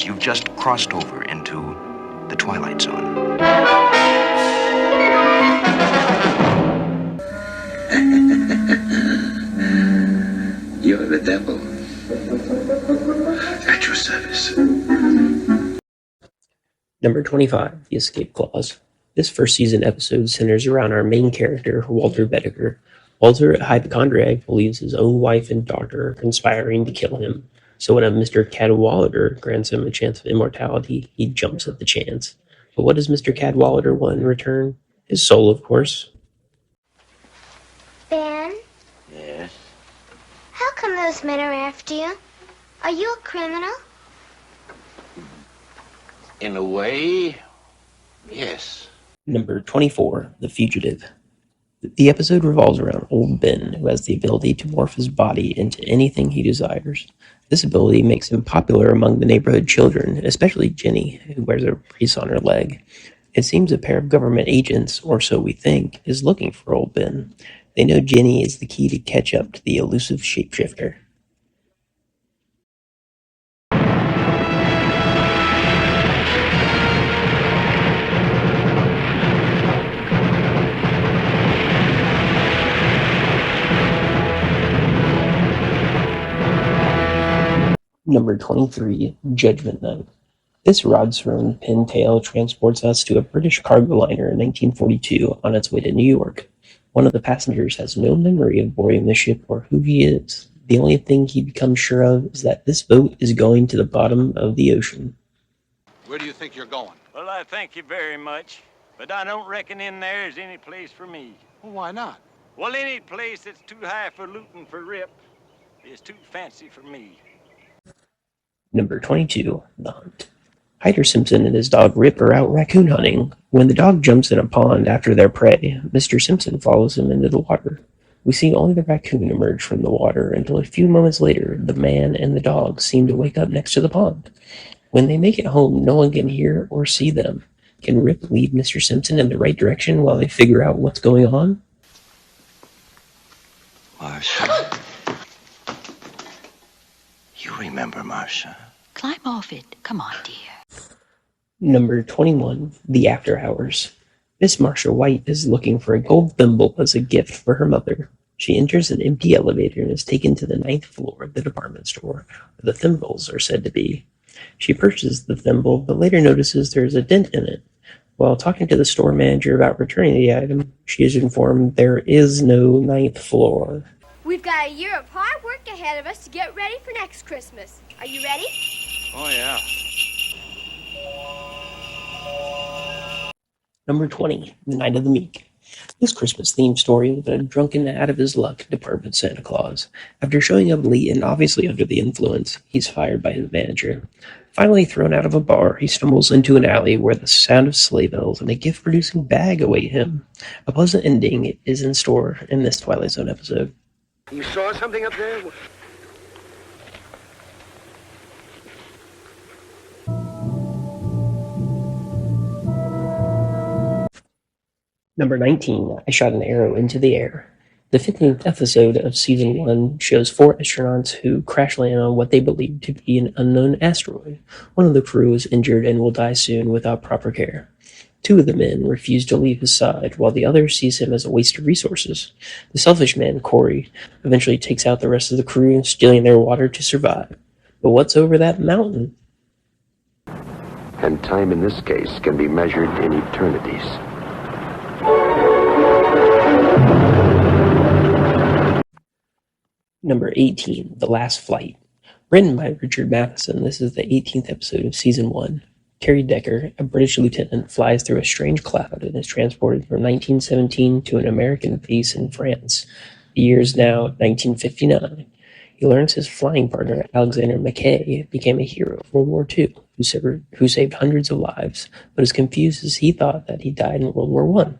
You've just crossed over into the Twilight Zone. You're the devil. At your service. Number 25, The Escape Clause. This first season episode centers around our main character, Walter Bedecker. Walter, a hypochondriac, believes his own wife and daughter are conspiring to kill him. So when a Mr. Cadwallader grants him a chance of immortality, he jumps at the chance. But what does Mr. Cadwallader want in return? His soul, of course. Ben? Yes? How come those men are after you? Are you a criminal? In a way, yes. Number 24, The Fugitive. The episode revolves around old Ben, who has the ability to morph his body into anything he desires. This ability makes him popular among the neighborhood children, especially Jenny, who wears a brace on her leg. It seems a pair of government agents, or so we think, is looking for old Ben. They know Jenny is the key to catch up to the elusive shapeshifter. Number 23, Judgement Night. This rod-thrown pintail transports us to a British cargo liner in 1942 on its way to New York. One of the passengers has no memory of boarding the ship or who he is. The only thing he becomes sure of is that this boat is going to the bottom of the ocean. Where do you think you're going? Well, I thank you very much, but I don't reckon in there is any place for me. Well, why not? Well, any place that's too high for looting for Rip is too fancy for me. Number 22, The Hunt. Hyder Simpson and his dog Rip are out raccoon hunting. When the dog jumps in a pond after their prey, Mr. Simpson follows him into the water. We see only the raccoon emerge from the water until a few moments later, the man and the dog seem to wake up next to the pond. When they make it home, no one can hear or see them. Can Rip lead Mr. Simpson in the right direction while they figure out what's going on? Marcia. You remember Marcia? Climb off it. Come on, dear. Number 21, The After Hours. Miss Marcia White is looking for a gold thimble as a gift for her mother. She enters an empty elevator and is taken to the 9th floor of the department store, where the thimbles are said to be. She purchases the thimble, but later notices there is a dent in it. While talking to the store manager about returning the item, she is informed there is no 9th floor. We've got a year of hard work ahead of us to get ready for next Christmas. Are you ready? Oh, yeah. Number 20, The Night of the Meek. This Christmas-themed story with a drunken, out-of-his-luck department Santa Claus. After showing up late and obviously under the influence, he's fired by his manager. Finally thrown out of a bar, he stumbles into an alley where the sound of sleigh bells and a gift-producing bag await him. A pleasant ending is in store in this Twilight Zone episode. You saw something up there? Number 19, I Shot an Arrow into the Air. The 15th episode of Season 1 shows 4 astronauts who crash land on what they believe to be an unknown asteroid. One of the crew is injured and will die soon without proper care. 2 of the men refuse to leave his side, while the other sees him as a waste of resources. The selfish man, Corey, eventually takes out the rest of the crew, stealing their water to survive. But what's over that mountain? And time in this case can be measured in eternities. Number 18, The Last Flight. Written by Richard Matheson, this is the 18th episode of Season 1. Terry Decker, a British lieutenant, flies through a strange cloud and is transported from 1917 to an American base in France. The year is now 1959. He learns his flying partner, Alexander Mackay, became a hero of World War II, who saved hundreds of lives, but is confused as he thought that he died in World War I.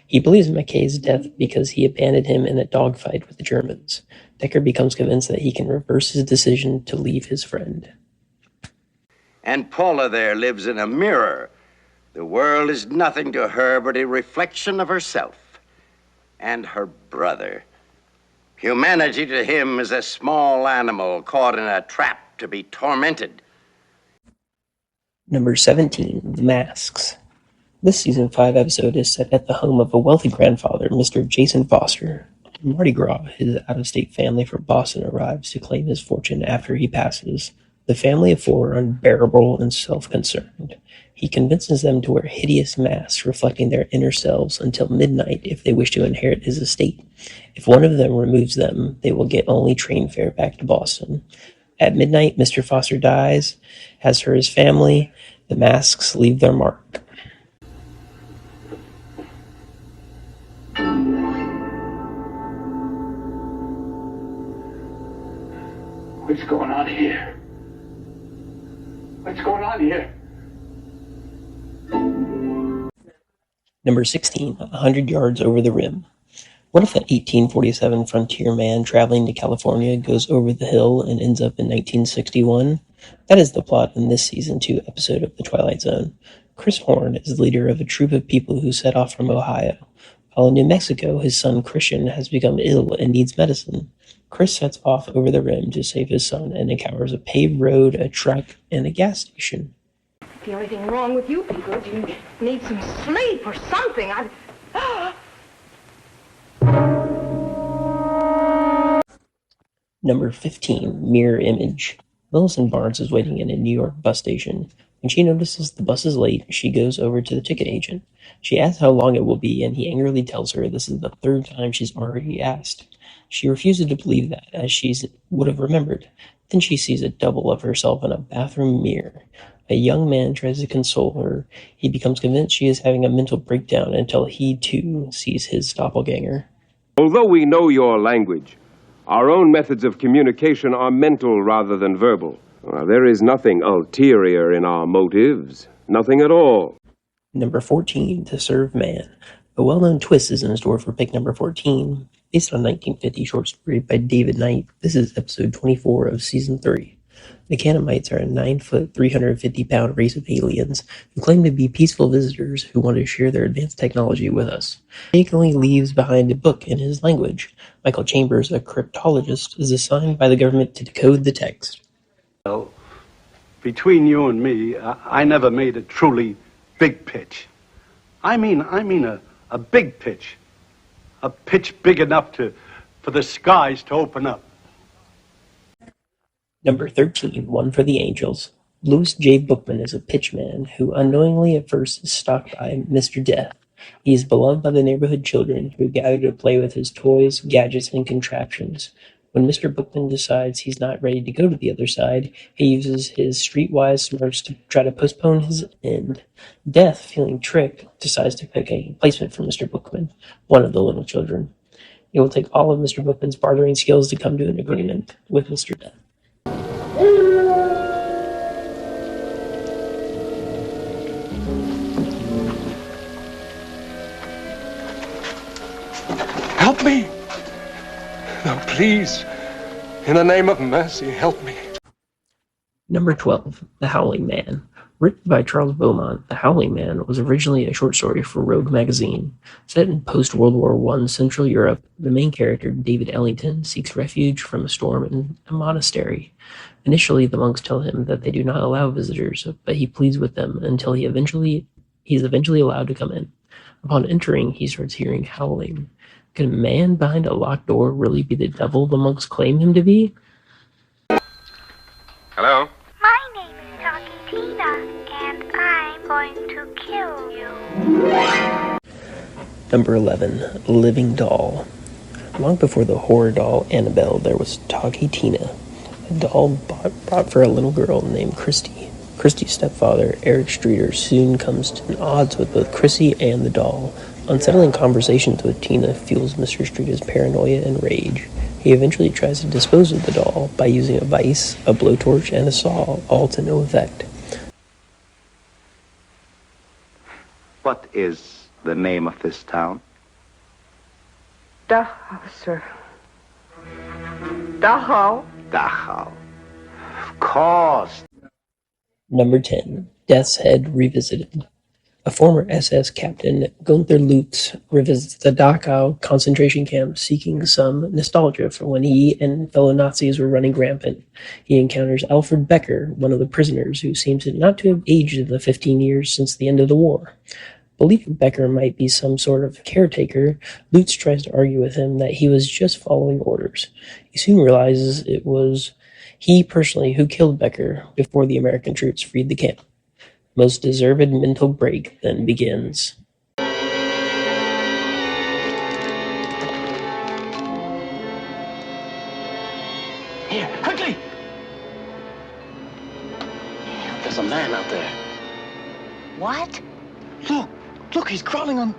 He believes Mackay's death because he abandoned him in a dogfight with the Germans. Decker becomes convinced that he can reverse his decision to leave his friend. And Paula there lives in a mirror. The world is nothing to her but a reflection of herself and her brother. Humanity to him is a small animal caught in a trap to be tormented. Number 17, The Masks. This season 5 episode is set at the home of a wealthy grandfather, Mr. Jason Foster. On Mardi Gras, his out-of-state family from Boston arrives to claim his fortune after he passes. The family of four are unbearable and self-concerned. He convinces them to wear hideous masks reflecting their inner selves until midnight if they wish to inherit his estate. If one of them removes them, they will get only train fare back to Boston. At midnight, Mr. Foster dies. As for his family, the masks leave their mark. What's going on here? What's going on here? Number 16, 100 Yards Over the Rim. What if an 1847 frontier man traveling to California goes over the hill and ends up in 1961? That is the plot in this season 2 episode of The Twilight Zone. Chris Horn is the leader of a troop of people who set off from Ohio. While in New Mexico, his son Christian has become ill and needs medicine. Chris sets off over the rim to save his son and encounters a paved road, a truck, and a gas station. The only thing wrong with you people is you need some sleep or something. Number 15, Mirror Image. Millicent Barnes is waiting in a New York bus station. When she notices the bus is late, she goes over to the ticket agent. She asks how long it will be, and he angrily tells her this is the third time she's already asked. She refuses to believe that, as she would have remembered. Then she sees a double of herself in a bathroom mirror. A young man tries to console her. He becomes convinced she is having a mental breakdown until he, too, sees his doppelganger. Although we know your language, our own methods of communication are mental rather than verbal. There is nothing ulterior in our motives. Nothing at all. Number 14, To Serve Man. A well-known twist is in store for pick number 14. Based on a 1950 short story by David Knight, this is episode 24 of season 3. The Canamites are a 9-foot, 350-pound race of aliens who claim to be peaceful visitors who want to share their advanced technology with us. Jake only leaves behind a book in his language. Michael Chambers, a cryptologist, is assigned by the government to decode the text. Well, between you and me, I never made a truly big pitch. I mean a big pitch. A pitch big enough for the skies to open up. Number 13, One for the Angels. Louis J. Bookman is a pitchman who unknowingly at first is stalked by Mr. Death. He is beloved by the neighborhood children who gather to play with his toys, gadgets, and contraptions. When Mr. Bookman decides he's not ready to go to the other side, he uses his streetwise smarts to try to postpone his end. Death, feeling tricked, decides to pick a replacement for Mr. Bookman, one of the little children. It will take all of Mr. Bookman's bartering skills to come to an agreement with Mr. Death. Help me! No, please. In the name of mercy, help me. Number 12, The Howling Man. Written by Charles Beaumont, The Howling Man was originally a short story for Rogue magazine. Set in post-World War I Central Europe, the main character, David Ellington, seeks refuge from a storm in a monastery. Initially, the monks tell him that they do not allow visitors, but he pleads with them until he's eventually allowed to come in. Upon entering, he starts hearing howling. Could a man behind a locked door really be the devil the monks claim him to be? Hello? My name is Doggy Tina, and I'm going to kill you. Number 11, Living Doll. Long before the horror doll Annabelle, there was Doggy Tina, a doll bought for a little girl named Christy. Christy's stepfather, Eric Streeter, soon comes to odds with both Chrissy and the doll. Unsettling conversations with Tina fuels Mr. Streeter's paranoia and rage. He eventually tries to dispose of the doll by using a vice, a blowtorch, and a saw, all to no effect. What is the name of this town? Dachau, sir. Dachau. Dachau. Of course. Number 10, Death's Head Revisited. A former SS captain, Gunther Lutz, revisits the Dachau concentration camp seeking some nostalgia for when he and fellow Nazis were running rampant. He encounters Alfred Becker, one of the prisoners, who seems not to have aged in the 15 years since the end of the war. Believing Becker might be some sort of caretaker, Lutz tries to argue with him that he was just following orders. He soon realizes it was he personally who killed Becker before the American troops freed the camp. Most deserved mental break then begins. Here, quickly! There's a man out there. What? Look, he's crawling on...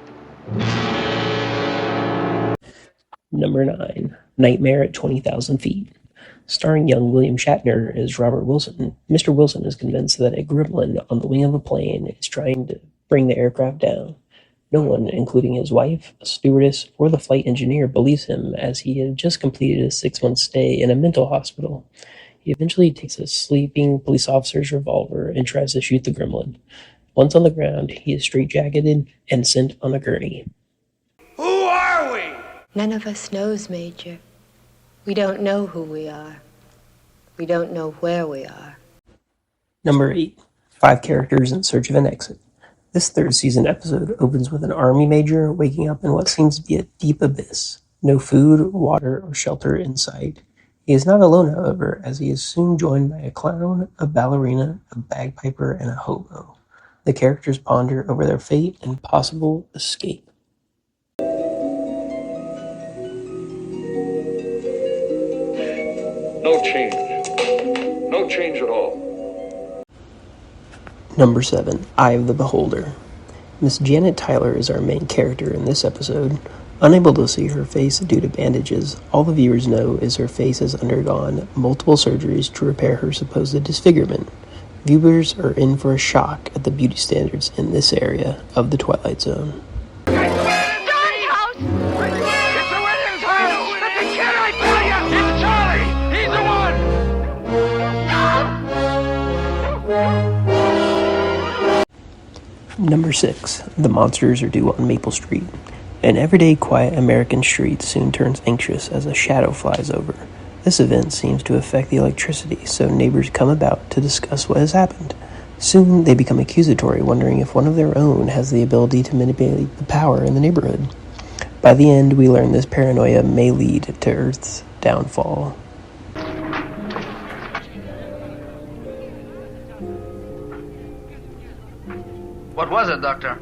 Number 9. Nightmare at 20,000 Feet. Starring young William Shatner as Robert Wilson, Mr. Wilson is convinced that a gremlin on the wing of a plane is trying to bring the aircraft down. No one, including his wife, a stewardess, or the flight engineer, believes him, as he had just completed a 6-month stay in a mental hospital. He eventually takes a sleeping police officer's revolver and tries to shoot the gremlin. Once on the ground, he is straitjacketed and sent on a gurney. Who are we? None of us knows, Major. We don't know who we are. We don't know where we are. Number 8. 5 characters in search of an exit. This third season episode opens with an army major waking up in what seems to be a deep abyss. No food, water, or shelter in sight. He is not alone, however, as he is soon joined by a clown, a ballerina, a bagpiper, and a hobo. The characters ponder over their fate and possible escape. No change. No change at all. Number 7. Eye of the Beholder. Miss Janet Tyler is our main character in this episode. Unable to see her face due to bandages, all the viewers know is her face has undergone multiple surgeries to repair her supposed disfigurement. Viewers are in for a shock at the beauty standards in this area of the Twilight Zone. Number 6. The monsters are due on Maple Street. An everyday quiet American street soon turns anxious as a shadow flies over. This event seems to affect the electricity, so neighbors come about to discuss what has happened. Soon they become accusatory, wondering if one of their own has the ability to manipulate the power in the neighborhood. By the end, we learn this paranoia may lead to Earth's downfall. What was it, Doctor?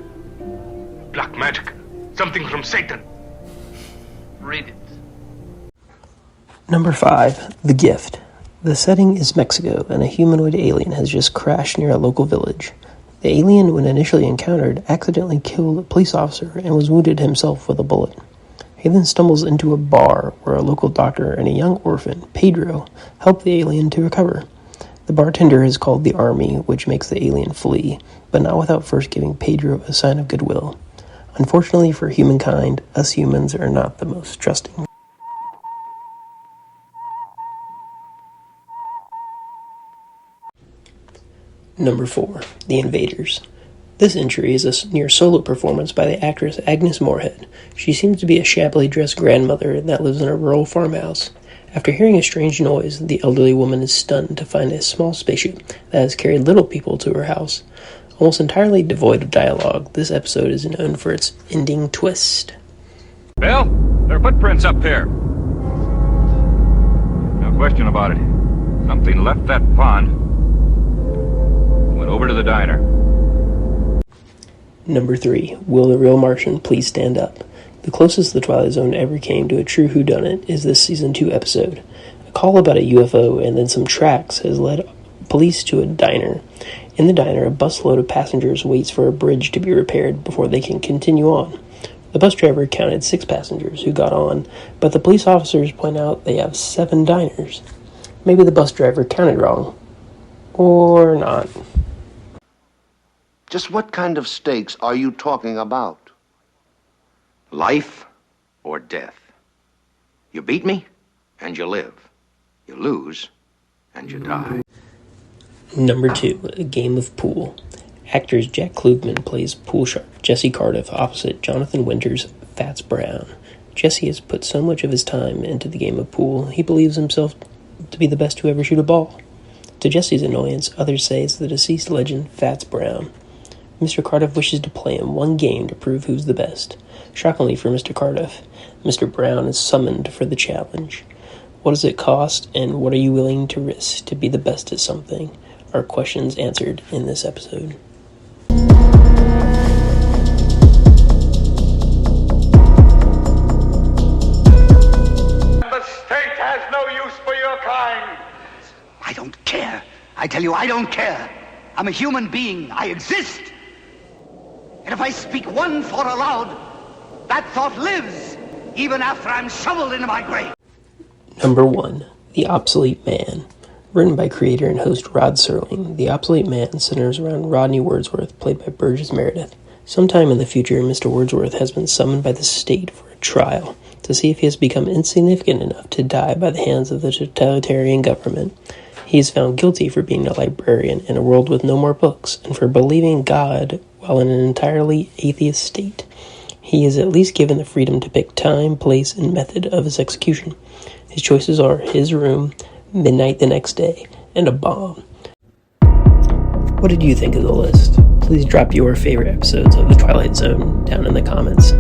Black magic. Something from Satan. Read it. Number 5. The Gift. The setting is Mexico, and a humanoid alien has just crashed near a local village. The alien, when initially encountered, accidentally killed a police officer and was wounded himself with a bullet. He then stumbles into a bar where a local doctor and a young orphan, Pedro, help the alien to recover. The bartender is called the Army, which makes the alien flee, but not without first giving Pedro a sign of goodwill. Unfortunately for humankind, us humans are not the most trusting. Number 4. The Invaders. This entry is a near solo performance by the actress Agnes Moorehead. She seems to be a shabbily dressed grandmother that lives in a rural farmhouse. After hearing a strange noise, the elderly woman is stunned to find a small spaceship that has carried little people to her house. Almost entirely devoid of dialogue, this episode is known for its ending twist. Bill, there are footprints up here. No question about it. Something left that pond. Went over to the diner. Number 3. Will the Real Martian Please Stand Up? The closest the Twilight Zone ever came to a true whodunit is this Season 2 episode. A call about a UFO and then some tracks has led police to a diner. In the diner, a busload of passengers waits for a bridge to be repaired before they can continue on. The bus driver counted 6 passengers who got on, but the police officers point out they have 7 diners. Maybe the bus driver counted wrong. Or not. Just what kind of stakes are you talking about? Life or death. You beat me, and you live. You lose, and you die. Number 2. A Game of Pool. Actors Jack Klugman plays Pool Shark Jesse Cardiff opposite Jonathan Winters' Fats Brown. Jesse has put so much of his time into the game of pool, he believes himself to be the best to ever shoot a ball. To Jesse's annoyance, others say it's the deceased legend Fats Brown. Mr. Cardiff wishes to play him one game to prove who's the best. Shockingly for Mr. Cardiff, Mr. Brown is summoned for the challenge. What does it cost, and what are you willing to risk to be the best at something? Are questions answered in this episode. The state has no use for your kind. I don't care. I tell you, I don't care. I'm a human being. I exist. And if I speak one thought aloud, that thought lives, even after I'm shoveled into my grave. Number 1. The Obsolete Man. Written by creator and host Rod Serling, The Obsolete Man centers around Rodney Wordsworth, played by Burgess Meredith. Sometime in the future, Mr. Wordsworth has been summoned by the state for a trial to see if he has become insignificant enough to die by the hands of the totalitarian government. He is found guilty for being a librarian in a world with no more books, and for believing God while in an entirely atheist state. He is at least given the freedom to pick time, place, and method of his execution. His choices are his room, midnight the next day, and a bomb. What did you think of the list? Please drop your favorite episodes of The Twilight Zone down in the comments.